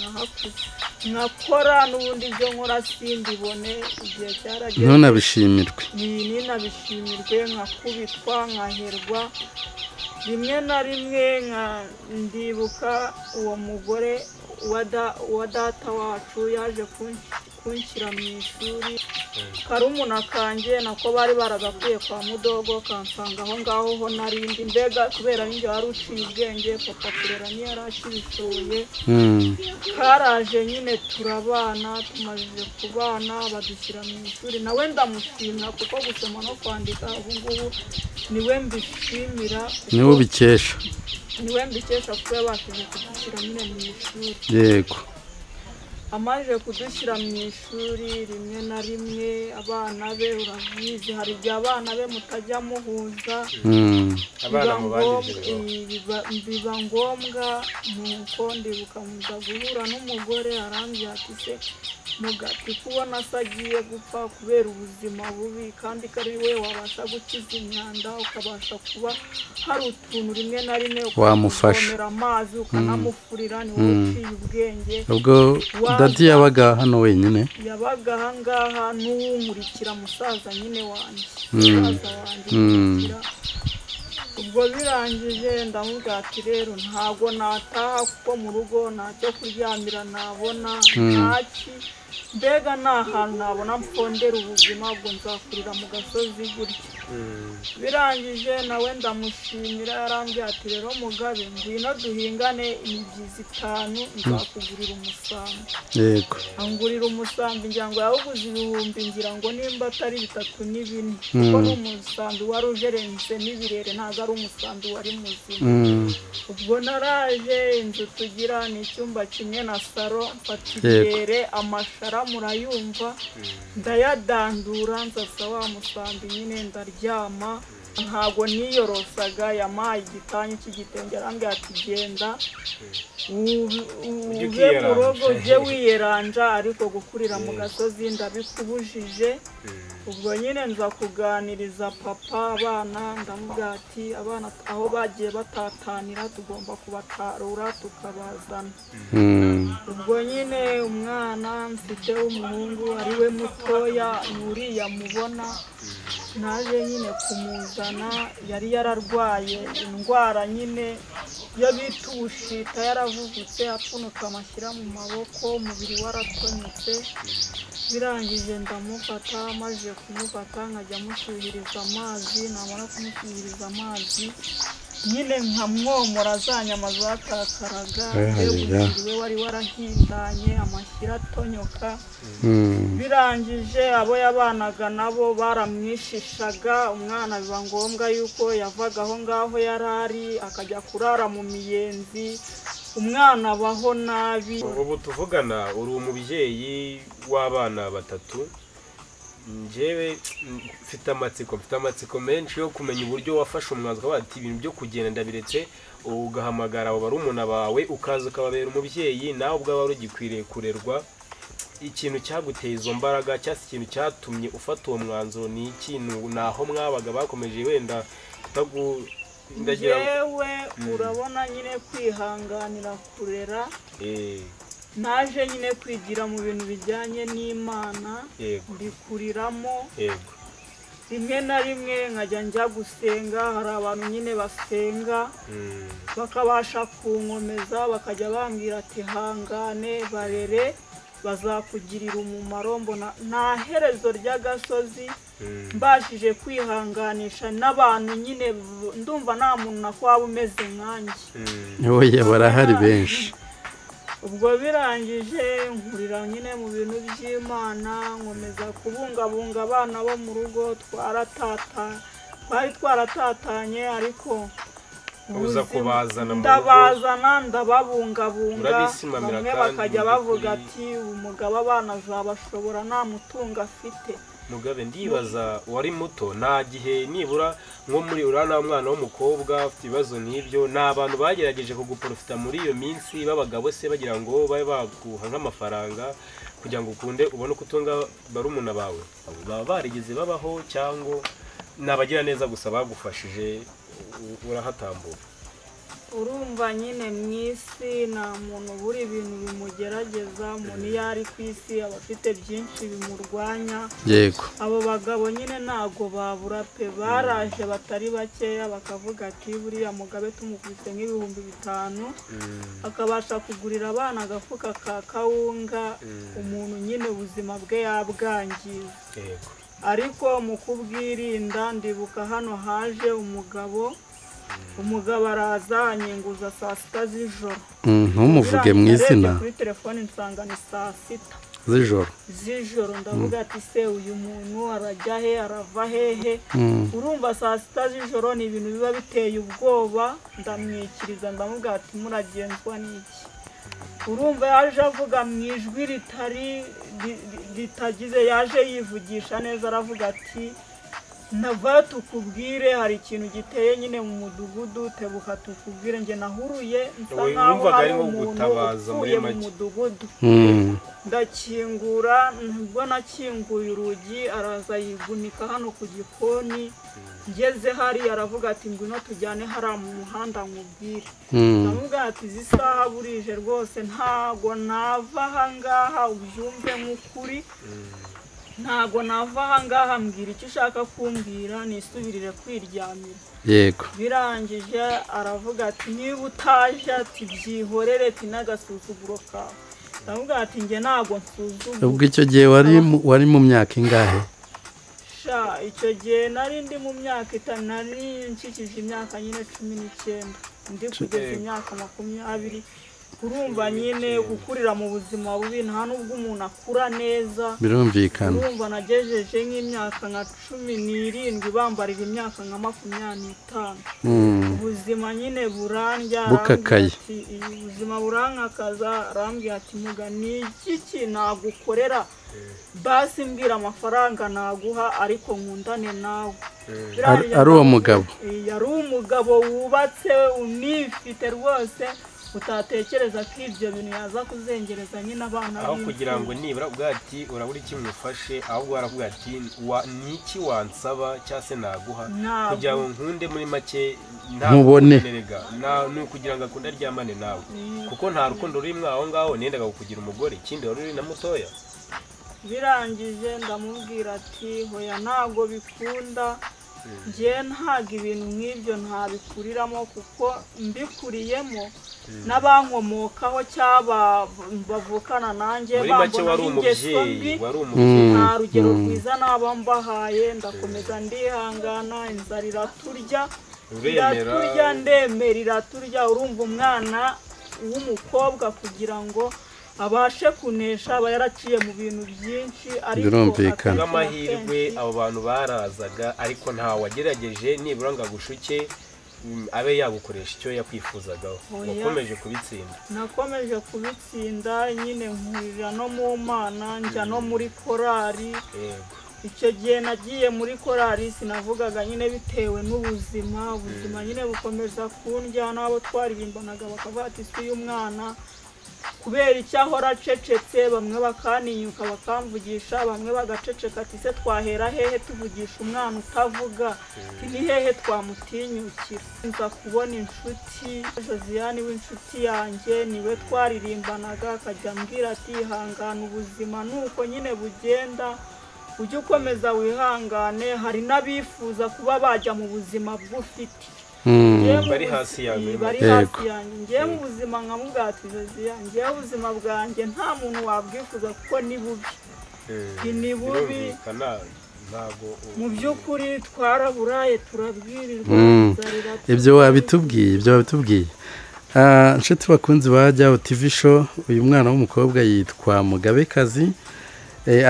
nkakora n'ubundi byo nkora simbibone igihe cyarageze ntunabishimirwe ninabishimirwe nkakubitwa nkaherwa rimwe na rimwe ndibuka uwo mugore wa data wacu yaje kunshyira mu ishuri karumuna kanjye nako bari baragakuye kwa mudogo kansanga aho ngaho ho narindi mbega kubera ninjye wari uciye ubwenge papa kurera niyo yari akibishoboye karaje nyine turabana tumajije kubana badushyira mu ishuri nawe ndamushimira kuko gusoma no kwandika ubu ngubu niwe mbishimira niwe ubikesha niwe mbikesha kuko yabashije kudushyira nyine mu ishuri yego amaze kudushyira mu ishuri rimwe na rimwe abana be urabizi hari igihe abana be mutajya muhuza biba ngombwa nuko ndibuka muza guhura n'umugore arambwira ati se mugati kubona se agiye gupfa kubera ubuzima bubi kandi ko ari we wabasha gukiza imyanda ukabasha kuba hari utuntu rimwe na rimwe wamufasha amazi ukanamufurira ni wowe uciye ubwenge. ubwo dadi yabaga hano wenyine yabaga ahangaha n'uwunkurikira musaza nyine wanjye musaza wanjye ubwo birangije ndamubwira ati rero ntabwo nataha kuko mu rugo ntacyo kuryamira nabona ntaki mbega nta hantu nabona mpfondera ubuzima ubwo nzakurira mu gasozi gutya. birangije nawe ndamushimira yarambwira ati rero mugabe ngwino duhingane imibyizi 5 nzakugurira umusambi. yego angurira umusambi ngira ngo yawuguze ibihumbi ngira ngo nimba atari 3 ni 4 kuko n'umusambi wari ujerense n'ibirere ntago ari umusambi wari muzima. ubwo naraje inzu tugira ni icyumba kimwe na saro mfatibere amashara murayumva ndayadandura nzasa wa musambi nyine ndaryama ntago niyorosaga yamaye igitanyu cy'igitenge arambwira ati genda ube mu rugo ujye wiyeranja ariko gukurira mu gasozi ndabikubujije. ubwo nyine nza kuganiriza papa abana ndamubwira ati abana aho bagiye batatanira tugomba kubatarura tukabazana. ubwo nyine umwana mfite w'umuhungu ari we mutoya uriya mubona naje nyine kumuzana yari yararwaye indwara nyine yo bita ubushita yaravuvutse apfunuka amashyira mu maboko umubiri waratonyetse. birangije ndamufata maze kumufata nkajya mushyuhiriza amazi namara kumushyuhiriza amazi nyine nkamwomora za nyama zatakaraga umubiri we wari warahindanye amashyira atonyoka. birangije abo yabanaga nabo baramwishishaga umwana biba ngombwa yuko yavaga aho ngaho yarari akajya kurara mu miyenzi umwana abaho nabi. ubu tuvugana uri umubyeyi w'abana 3 njyewe mfite amatsiko menshi yo kumenya uburyo wafashe umwanzuro wati ibintu byo kugenda ndabiretse ugahamagara abo barumuna bawe ukaza ukababera umubyeyi nawe ubwawe wari ugikwiriye kurerwa. ikintu cyaguteye izo mbaraga cyangwa ikintu cyatumye ufata uwo mwanzuro ni ikintu naho mwabaga bakomeje wenda yewe urabona nyine kwihanganira kurera naje nyine kwigira mu bintu bijyanye n'Imana ndikuriramo rimwe na rimwe nkajya njya gusenga hari abantu nyine basenga bakabasha kunkomeza bakajya bambwira ati hangane barere bazakugirira umumaro mbona nta herezo ry'agasozi mbashije kwihanganisha n'abantu nyine ndumva nta muntu nakwaba umeze nkanjye. oya barahari benshi. ubwo birangije nkurira nyine mu bintu by'Imana nkomeza kubungabunga abana bo mu rugo twari twaratatanye ariko uza kubazana ndabazana ndababungabunga bamwe bakajya bavuga ati umugabo abana azabashobora nta mutungo afite. mugabe ndibaza wari muto nta gihe nibura nko muri urana umwana w'umukobwa afite ibibazo n'ibyo n'abantu bagerageje kuguprofita muri iyo minsi babagabo se bagira ngo babe baguha nk'amafaranga kugira ngo ukunde ubone kutunga barumuna bawe baba barigeze babaho cyangwa nabagira neza gusa bagufashije urahatambuka? urumva nyine mu isi nta muntu buri ibintu bimugerageza umuntu iyo ari ku isi aba afite byinshi bimurwanya. yego abo bagabo nyine ntago babura pe baraje batari bakeya bakavuga ati buriya mugabe tumukubise nk'ibihumbi 5 akabasha kugurira abana agafuka ka kawunga umuntu nyine ubuzima bwe yabwangiza. ariko mu kubwirinda ndibuka hano haje umugabo araza anyenguza saa 6 z'ijoro. ntumuvuge mu izina. kuri telefone nsangana saa 6 z'ijoro ndavuga ati se uyu muntu arajya he arava hehe. urumva saa 6 z'ijoro ni ibintu biba biteye ubwoba ndamwikiriza ndamubwira ati muragenzwa n'iki urumva yaje avuga mu ijwi ritagize, yaje yivugisha neza aravuga ati nava tukubwire hari ikintu giteye nyine mu mudugudu tebuka tukubwire. Njye nahuruye nsa nkaho hari umuntu uvuye mu mudugudu, ndakingura. Nibwo nakinguye urugi araza yigunika hano ku gikoni. Ngeze hari aravuga ati ngwino tujyane hariya mu muhanda nkubwire. Ndamubwira ati izi saha burije rwose ntago nava aha ngaha ubyumve nk'ukuri, ntago nava aha ngaha mbwira icyo ushaka kumbwira nisubirire kwiryamira. Yego. Birangije aravuga ati niba utaje ati byihorere ati n'agasuzuguro kawe. Ndamubwira ati njye ntago nsuzugura. Ubwo icyo gihe wari mu myaka ingahe? Icyo gihe nari ndi mu myaka itanu, nari nshikije imyaka nyine 19 ndi kugeza imyaka 20. Urumva nyine gukurira mu buzima bubi nta nubwo umuntu akura neza, birumvikana. Urumva nagejeje nk'imyaka nka 17 bambarira imyaka nka 25. Ubuzima nyine burandya, bukakaye. Ubuzima burankakaza. Arambwira ati muga ni iki nagukorera basi mbwira amafaranga naguha ariko nkundane nawe. Ari uwo mugabo? Yari umugabo wubatse unifite rwose, utatekereza ko ibyo bintu yaza kuzengereza nyine abana aho kugira ngo nibura ubwati urabura ikimufashe, ahubwo aravuga ati niki wansaba cyase naguha kugira ngo nkunde muri make ntubone ni ukugira ngo akunde aryamane nawe, kuko nta rukundo ruri mwaho ngaho nendaga kukugira umugore, ikindi wari uri na mutoya. Birangije ndamubwira ati hoya ntago bikunda, njye ntago ibintu nk'ibyo ntabikuriramo, kuko mbikuriyemo n'abankomokaho cyaba bavukana nanjye bambona ingeso mbi, nta rugero rwiza naba mbahaye. Ndakomeza ndihangana, inzara iraturya ndemera iraturya. Urumva umwana w'umukobwa kugira ngo abashe kunesha aba yaraciye mu bintu byinshi, ariko amahirwe abo bantu barazaga, ariko nta wagerageje nibura ngo agushuke abe yagukoresha icyo yakwifuzagaho. Wakomeje kubitsinda? Nakomeje kubitsinda nyine, nkurira no mu Mana, njya no muri korari. Icyo gihe nagiye muri korari sinavugaga nyine bitewe n'ubuzima nyine bukomeza kundya. N'abo twaririmbanaga bakavuga ati si uyu mwana kubera icyo ahora acecetse, bamwe bakaninyuka bakamvugisha, bamwe bagaceceka ati se twahera hehe tuvugisha umwana utavuga, ni hehe twamutinyukira. Nza kubona inshuti Josiane w'inshuti yanjye, niwe twaririmbanaga, akajya ambwira ati ihangane ubuzima nuko nyine bugenda, ujye ukomeza wihangane, hari n'abifuza kuba bajya mu buzima bw'ufite. Bari hasi yanjye njye mu buzima nkamubwira ati Josiane, njye ubuzima bwanjye nta muntu wabwifuza kuko ni bubi, ni bubi. Mu by'ukuri twaraburaye turabwirirwa. Ibyo wabitubwiye. Nshuti bakunzi bajya TV show, uyu mwana w'umukobwa yitwa Mugabekazi,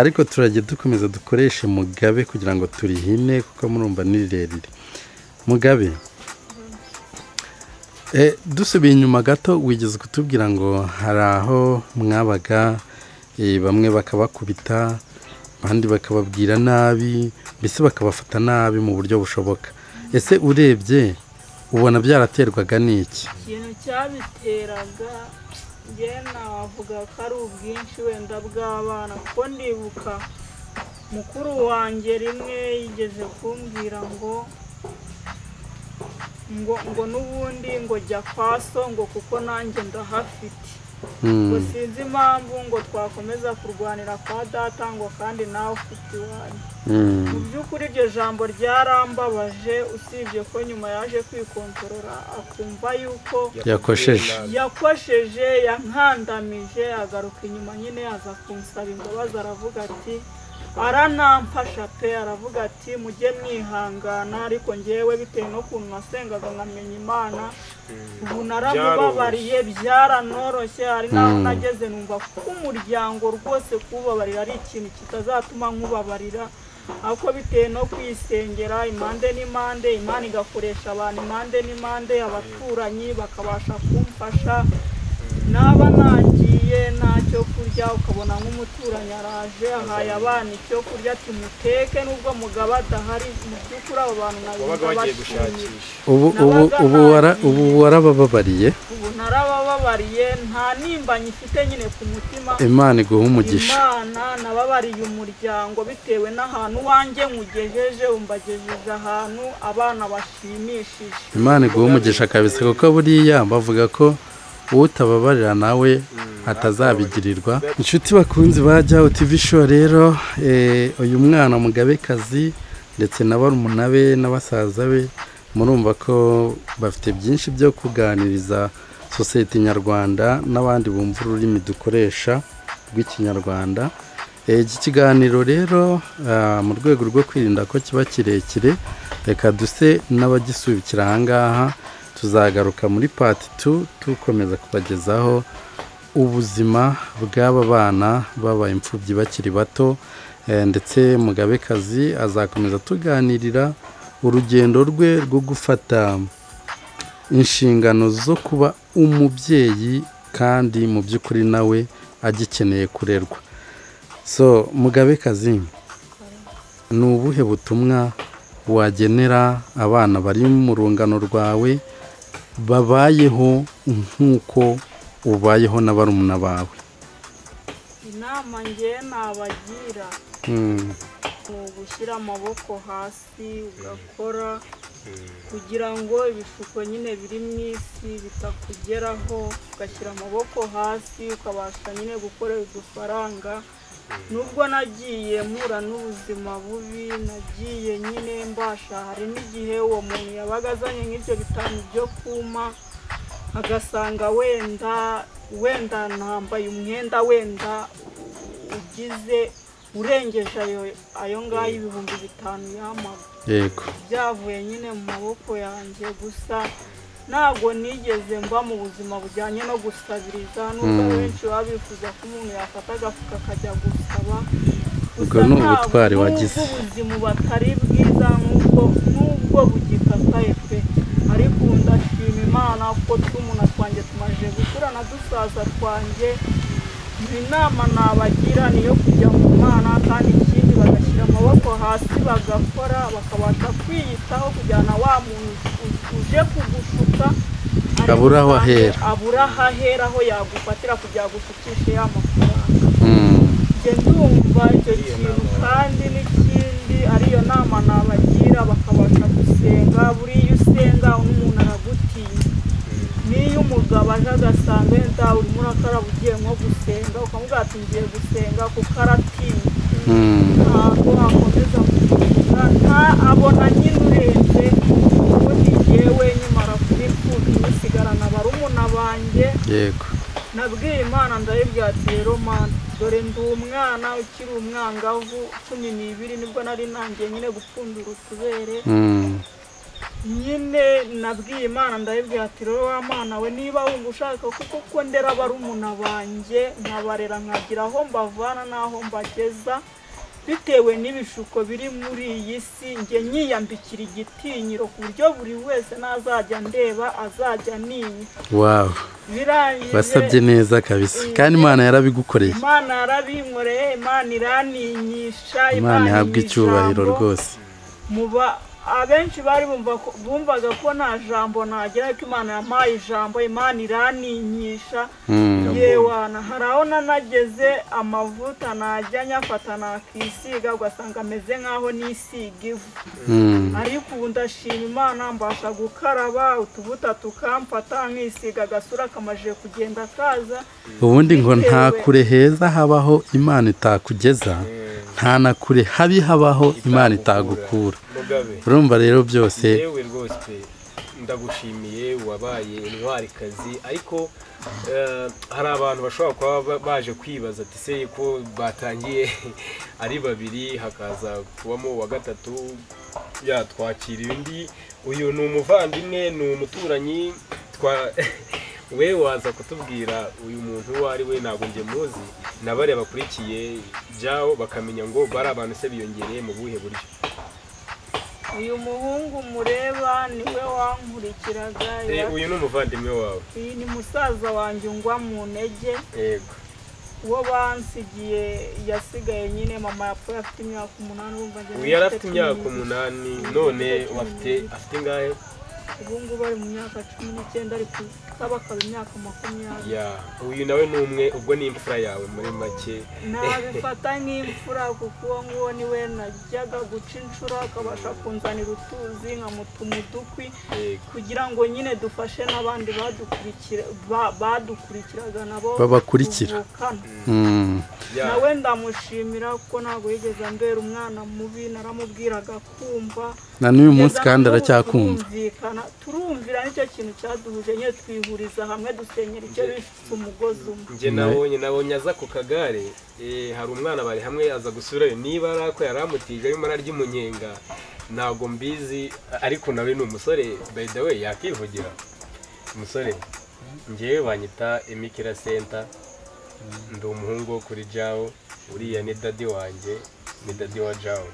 ariko turagiye dukomeza dukoreshe Mugabe kugira ngo turihine kuko murumva ni rirerire. Mugabe, dusubiye inyuma gato, wigeze kutubwira ngo hari aho mwabaga bamwe bakabakubita, abandi bakababwira nabi, mbese bakabafata nabi mu buryo bushoboka. Ese urebye ubona byaraterwaga n'iki? Ikintu cyabiteraga njye navuga ko ari ubwinshi wenda bw'abana, kuko ndibuka mukuru wanjye rimwe yigeze kumbwira ngo n'ubundi ngo jya kwa so ngo kuko nanjye ndahafite, ngo sinzi impamvu ngo twakomeza kurwanira kwa data ngo kandi nawe ufite iwanyu. Mu by'ukuri iryo jambo ryarambabaje, usibye ko nyuma yaje kwikontorora akumva yuko yakosheje yankandamije, agaruka inyuma nyine aza kunsaba imbabazi, aravuga ati aranamfasha pe, aravuga ati mujye mwihangana, ariko njyewe bitewe n'ukuntu nasengaga nkamenya Imana, ubu naramubabariye byaranoroshye. Hari naho nageze numva ko umuryango rwose kubabarira ari ikintu kitazatuma nkubabarira, ariko bitewe no kwisengera impande n'impande, Imana igakoresha abantu impande n'impande, abaturanyi bakabasha kumfasha, naba nagiye ntacyo kurya ukabona nk'umuturanyi araje ahaye abana icyo kurya ati muteke nubwo mugabo adahari mu by'ukuri abo bantu ubu warabababariye ubu narabababariye nta nimba nyifite nyine ku mutima Imana iguha umugisha Imana nababariye umuryango bitewe n'ahantu wanjye nkugejeje umbagejeje ahantu abana bashimishije Imana iguha umugisha kabisa kuko buriya bavuga ko utababarira nawe atazabigirirwa inshuti bakunzi bajya TV show rero uyu mwana Mugabekazi ndetse na barumuna be n'abasaza be murumva ko bafite byinshi byo kuganiriza society nyarwanda n'abandi bumva ururimi dukoresha rw'ikinyarwanda iki kiganiro rero mu rwego rwo kwirinda ko kiba kirekire reka duse n'abagisubikira ahangaha tuzagaruka muri part 2 tukomeza kubagezaho ubuzima bw'aba bana baba imfubyi bakiri bato ndetse Mugabekazi azakomeza tuganirira urugendo rwe rwo gufata inshingano zo kuba umubyeyi kandi mu by'ukuri nawe agikeneye kurerwa so Mugabekazi ni ubuhe butumwa wagenera abana bari mu rungano rwawe babayeho nk'uko ubayeho na barumuna bawe inama ngiye nabagira gushyira amaboko hasi ugakora kugira ngo ibishuko nyine biri mu isi bitakugeraho ugashyira amaboko hasi ukabasha nyine gukorera udufaranga nubwo nagiye mpura n'ubuzima bubi nagiye nyine mbasha hari n'igihe uwo muntu yabaga azanye nk'ibyo bitanu byo kuma agasanga wenda ntambaye umwenda wenda ugize urengeje ayo ngayo 5,000 y'amaga yego byavuye nyine mu maboko yanjye gusa ntabwo nigeze mba mu buzima bujyanye no gusabiriza nubwo benshi babifuza ko umuntu yafata agafuka akajya gusaba ubwo ni ubutwari wagize ubuzima batari bwiza nubwo bugikakaye pe ariko ndashima Imana ko tw'umuntu twanjye tumaje gukura na dusaza twanjye inama nabagira niyo kujya mu Mana kandi ikindi bagashyira amaboko hasi bagakora bakabasha kwiyitaho kujyana wa muntu uje kugushuka abura aho ahera aho yagufatira kujya gushukisha ya mafaranga njye ndumva icyo kintu kandi n'ikindi ariyo nama nabagira bakabasha gusenga buriya usenga umuntu aragutinya niyo umugabo aje agasanga wenda urimo urakaraba ugiye nko gusenga ukamubwira ati ngiye gusenga kuko aratinya ntabwo akomeza kuvuga abona nyine urenze ubundi njyewe nyimara kubipfubya nisigarana barumuna banjye yego nabwiye Imana ndayibwira ati rero Mana dore ndi umwana ukiri umwangavu 12 nibwo nari nangiye nyine gupfundura utubere nyine nabwiye Imana ndayibwira ati rero wa Mana we niba wumva ushaka kuko ndera barumuna banjye nkabarera nkagira aho mbavana n'aho mbageza bitewe n'ibishuko biri muri iyi si njye nyiyambikira igitinyiro ku buryo buri wese nazajya ndeba azajya ninya wow basabye neza kabisa kandi Imana yarabigukoreye Imana yarabinkoreye Imana iraninyisha Imana ihabwa icyubahiro rwose muba abenshi bari bumvaga ko nta jambo nagira ariko Imana yampaye ijambo Imana iraninyisha yewana hari aho nanageze amavuta najya nyafata nakisiga ugasanga ameze nk'aho nisiga ivu ariko ubu ndashima Imana mbasha gukaraba utuvuta tukamfata nkisiga agasura kamaje kugenda kaza ubundi ngo nta kure heza habaho Imana itakugeza nta na kure habi habaho Imana itagukura urumva rero byose yewe rwose ndagushimiye wabaye intwarikazi ariko hari abantu bashobora kuba baje kwibaza ati se ko batangiye ari babiri hakaza kubamo uwa gatatu twakira undi uyu ni umuvandimwe ni umuturanyi we waza kutubwira uyu muntu uwo ari we ntabwo njye muzi nabare bakurikiye jyaho bakamenya ngo bari abantu se biyongereye mu buhe buryo uyu muhungu mureba niwe wankurikiraga uyu ni umuvandimwe wawe? iyi ni musaza wanjye ungwa mu ntege. Yego. uwo bansigiye yasigaye nyine mama yapfuye afite imyaka 8 urumva uyu yari afite imyaka 8 none afite ingahe? ubu ngubu ari mu myaka 19 ari kubakaba imyaka 20. ya uyu nawe ni umwe ubwo ni imfura yawe muri make? nabifata nk'imfura kuko uwo nguwo niwe najyaga guca inshuro akabasha kunzanira utuzi nkamutuma udukwi kugira ngo nyine dufashe n'abandi badukurikiraga nabo babakurikira. nawe ndamushimira kuko ntabwo yigeze ambera umwana mubi, naramubwiraga kumva na n'uyu munsi kandi aracyakumva. turumvira nicyo kintu cyaduhuje nyine twihuriza hamwe dusenyera icyo bifite umugozi umwe. njye nabonye aza ku kagare hari umwana bari hamwe aza gusurayo niba ari ako yari amutije arimo ararya umunyenga ntabwo mbizi ariko nawe ni umusore by the way yakivugira. umusore njyewe banyita Emikira Center, ndi umuhungu wo kuri Jao, uriya ni dadi wanjye, ni dadi wa Jao.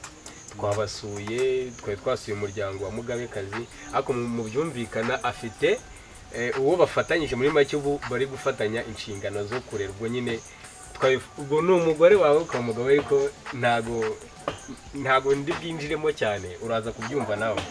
twabasuye twasuye umuryango wa Mugabekazi ariko mu byumvikana afite uwo bafatanyije muri make ubu bari gufatanya inshingano zo kurerwa nyine. ubwo ni umugore wawe kwa mugabo ariko ntago ndi bwinjiremo cyane uraza kubyumva nawe.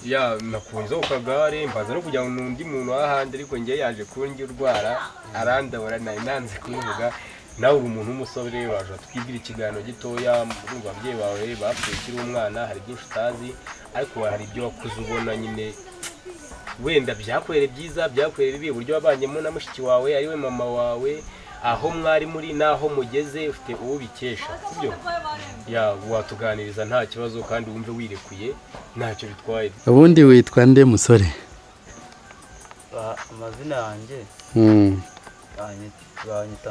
ya nakunze ukagare mbaza no kujya n'undi muntu ahandi ariko ngiye yaje kunjya urwara arandabura nanze kubivuga. nawe uri umuntu w'umusore waje twigira ikiganiro gitoya mu babyeyi bawe bapfuye ukiri umwana, hari byinshi utazi ariko hari ibyo wakuze ubona nyine wenda byakorera byiza byakorera ibi uburyo wabanyemo na mushiki wawe ariwe mama wawe, aho mwari muri naho mugeze ufite uwo bikesha sibyo? ya watuganiriza nta kibazo kandi wumve wirekuye ntacyo bitwaye. ubundi witwa nde musore? amazina yanjye banyita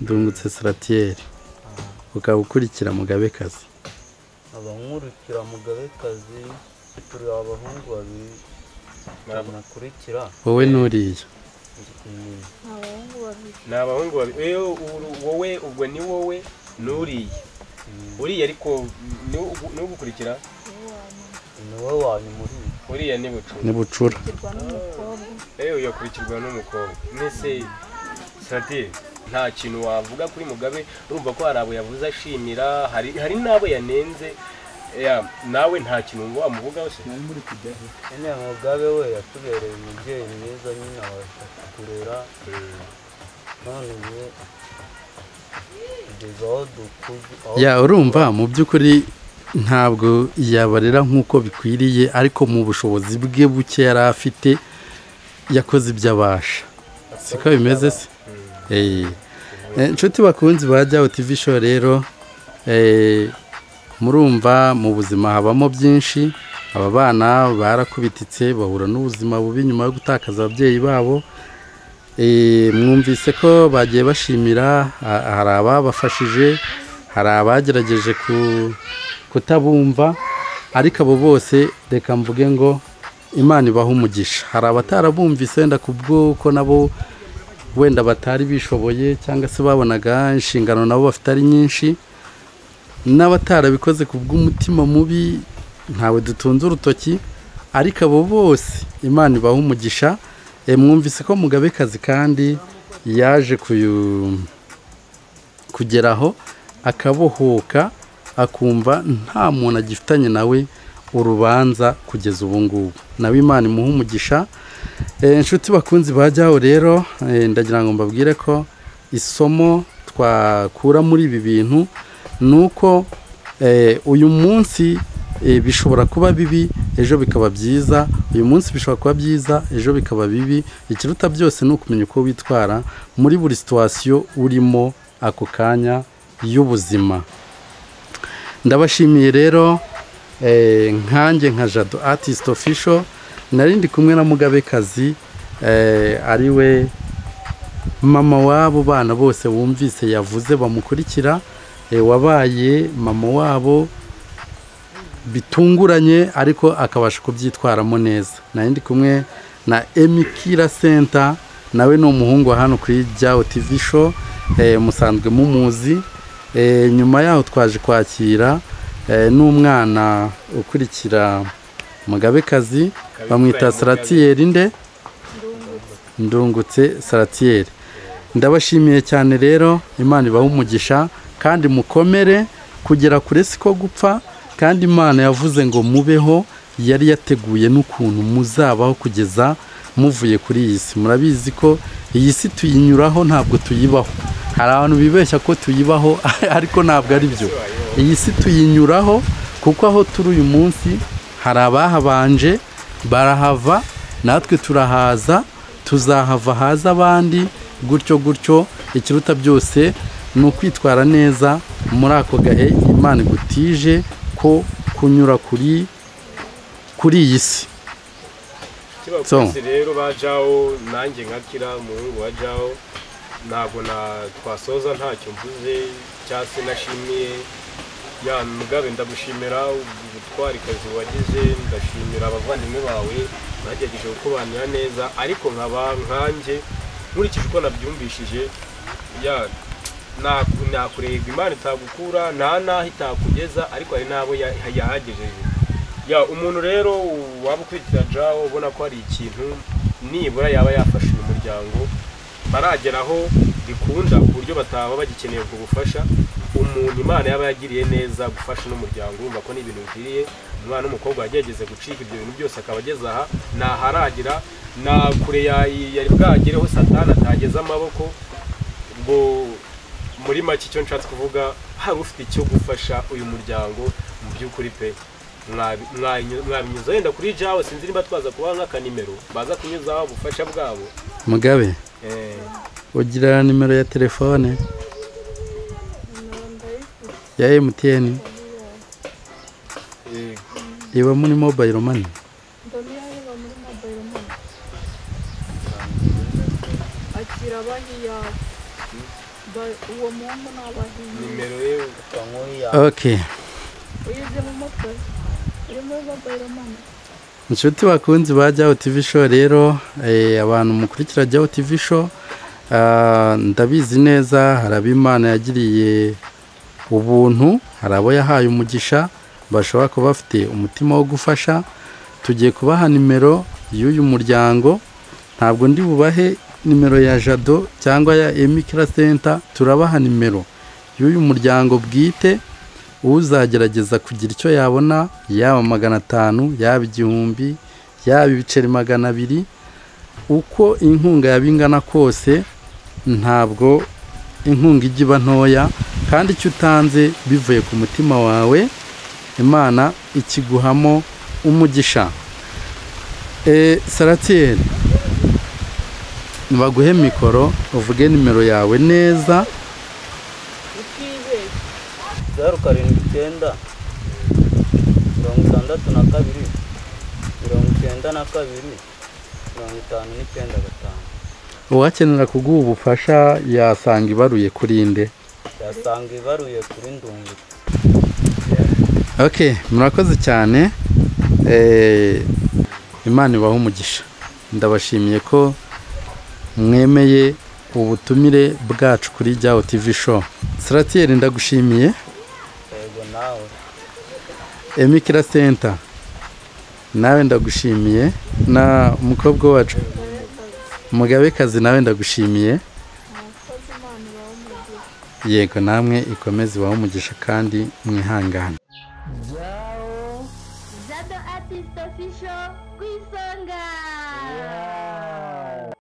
Ndungutse Salatiel. ukaba ukurikira Mugabekazi? abankurikira Mugabekazi turi abahungu babiri banakurikira. wowe n'uriya? ni abahungu babiri. wowe ubwo ni wowe n'uriya? uriya ariko ni ugukurikira? ni wowe wanyu muri uriya ni Bucura. ni Bucura. uyakurikirwa n'umukobwa. nese Salatiel nta kintu wavuga kuri Mugabe? urumva ko hari abo yavuze ashimira, hari n'abo yanenze, nawe nta kintu ngo wamuvugaho se? nyine Mugabe we yatubereye umubyeyi mwiza nyine abasha kurera none kugeza aho dukuze. urumva mu by'ukuri ntabwo yabarera nk'uko bikwiriye ariko mu bushobozi bwe buke yari afite yakoze ibyo abasha. siko bimeze se? inshuti bakunzi ba Jao TV show rero murumva mu buzima habamo byinshi. aba bana barakubititse bahura n'ubuzima bubi nyuma yo gutakaza ababyeyi babo. mwumvise ko bagiye bashimira, hari ababafashije, hari abagerageje kutabumva ariko abo bose reka mvuge ngo Imana ibaha umugisha. hari abatarabumvise wenda kubw'uko nabo wenda batari bishoboye cyangwa se babonaga inshingano nabo bafite ari nyinshi, n'abatarabikoze kubw'umutima mubi ntawe dutunze urutoki ariko abo bose Imana ibaha umugisha. mwumvise ko Mugabekazi kandi yaje kugeraho akabohoka akumva nta muntu agifitanye nawe urubanza kugeza ubu ngubu. nawe Imana imuha umugisha. inshuti bakunzi ba Jao rero ndagira ngo mbabwire ko isomo twakura muri ibi bintu nuko uyu munsi bishobora kuba bibi ejo bikaba byiza, uyu munsi bishobora kuba byiza ejo bikaba bibi. ikiruta byose ni ukumenya uko witwara muri buri situation urimo ako kanya y'ubuzima. ndabashimiye rero nkanjye nka Jado Artist Official nari ndi kumwe na Mugabekazi ariwe mama wabo bana bose wumvise yavuze bamukurikira, wabaye mama wabo bitunguranye ariko akabasha kubyitwaramo neza. nari ndi kumwe na Emikira Center, nawe ni umuhungu wa hano kuri Jao TV show, musanzwe mumuzi. nyuma yaho twaje kwakira n'umwana ukurikira Mugabekazi bamwita Saratiyeri nde Ndungutse Saratiyeri. Ndabashimiye cyane rero, Imana ibahe umugisha kandi mukomere kugera kure siko gupfa, kandi Imana yavuze ngo mubeho, yari yateguye n'ukuntu muzabaho kugeza muvuye kuri iyi si. Murabizi ko iyi si tuyinyuraho ntabwo tuyibaho. Hari abantu bibeshya ko tuyibaho ariko ntabwo ari byo. Iyi si tuyinyuraho kuko aho turi uyu munsi hari abahabanje barahava, natwe turahaza, tuzahava haza abandi, gutyo gutyo. Ikiruta byose ni ukwitwara neza muri ako gahe Imana igutije ko kunyura kuri iyi si. Kibakwisi rero bajaho nanjye nkakira umuhungu wajaho, ntabwo twasoza ntacyo mvuze cyase nashimiye ya Mugabe. Ndagushimira ubutwari kazi wagize, ndashimira abavandimwe bawe bagerageje kukubanira neza, ariko nkaba nkanjye nkurikije uko nabyumvishije ya nakureba Imana itagukura naho itakugeza, ariko hari nabo yahagejeje. Ya umuntu rero waba ukwitira jaho ubona ko hari ikintu nibura yaba yafashe uyu muryango barageraho bikunda ku buryo bataba bagikeneye ubwo bufasha, umuntu Imana yaba yagiriye neza gufasha n'umuryango, urumva ko ni ibintu bikwiriye. Umwana n'umukobwa yagerageje gucika ibyo bintu byose akaba ageze aha naharagira na kure yari bwagereho Satani atageze amaboko. Ubwo muri make icyo nshatse kuvuga, hari ufite icyo gufasha uyu muryango mu by'ukuri pe, mwabinyuza wenda kuri jawe, sinzi niba twaza kubaha nk'akanimero baza kunyuzaho ubufasha bwabo. Mugabe ugira nimero ya telefone ya MTN iba muri mobile money? akira bahiya uwo muntu nabahiye nimero ye okay. uyize mu mutwe iri muri mobile money. Inshuti bakunzi ba Jyaho TV Show rero, abantu mukurikira Jyaho TV Show, ndabizi neza hari ab'Imana yagiriye ubuntu, hari abo yahaye umugisha bashobora kuba bafite umutima wo gufasha. Tugiye kubaha nimero y'uyu muryango, ntabwo ndi bubahe nimero ya Jado cyangwa ya Emikira Center, turabaha nimero y'uyu muryango bwite. Uzagerageza kugira icyo yabona, yaba 500, yaba 1000, yaba ibiceri 200, uko inkunga yabingana kose, ntabwo inkunga igiba ntoya, kandi icyo utanze bivuye ku mutima wawe Imana ikiguhamo umugisha. Saratiyeri, nibaguhe mikoro uvuge nimero yawe neza. 07 62 92 59 Uwakenera kuguha ubufasha yasanga ibaruye kuri nde? Yasanga ibaruye kuri Ndungutse. Okay, murakoze cyane. Imana ibahe umugisha. Ndabashimiye ko mwemeye ubutumire bwacu kuri Jyaho TV Show. Saratiyeri, ndagushimiye. Yego nawe. Emikira Center, nawe ndagushimiye. Na umukobwa wacu Mugabekazi, nawe ndagushimiye. Yego namwe ikomeze ibahe umugisha kandi mwihangane.